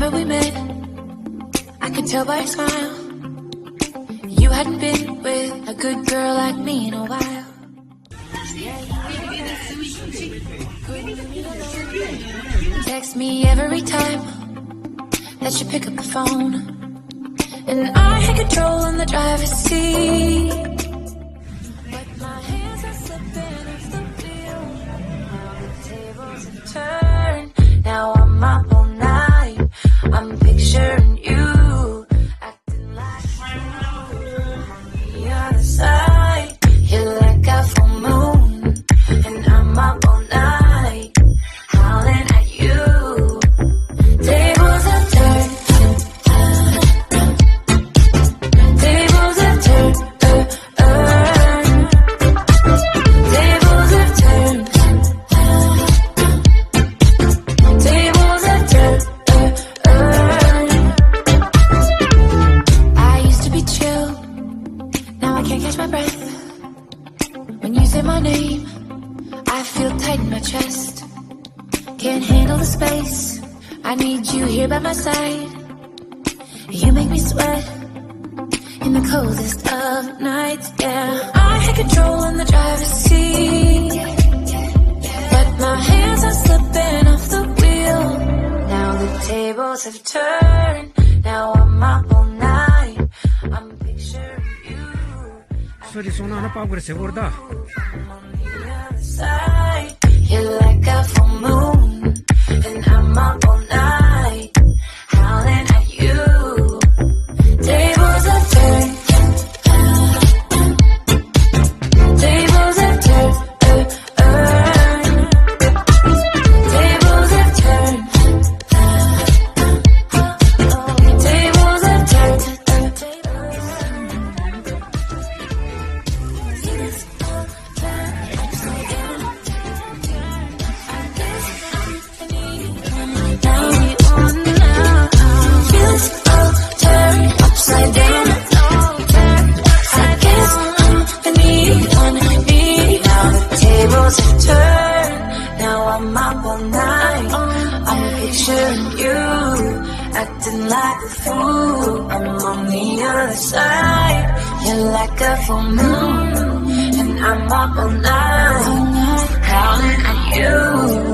Remember we met, I could tell by your smile. You hadn't been with a good girl like me in a while. Text me every time that you pick up the phone, and I had control in the driver's seat, but my hands are slipping off the wheel. Now the tables have turned. Now I'm up all night. I'm picturing you acting like the other side. You're like a full moon, and I'm up all night, howling at you. Tables have turned. Tables have turned. Tables have turned. Tables have turned. I used to be chill, now I can't catch my breath. When you say my name, I feel tight in my chest. Can't handle the space, I need you here by my side. You make me sweat in the coldest of nights, yeah. I had control in the driver's seat, but my hands are slipping off the wheel. Now the tables have turned. Now I'm up all night. I'm picturing you. Sorry, sono una paura se guarda. Side. You're like a full moon, and I'm up all night, howling at you. Tables have turned. Tables have turned. Tables have turned. Tables have turned. Upside down, I guess I need one of me. Now the tables have turned. Now I'm up all night. I'm picturing you acting like a fool. I'm on the other side. You're like a full moon, and I'm up all night, howling at you.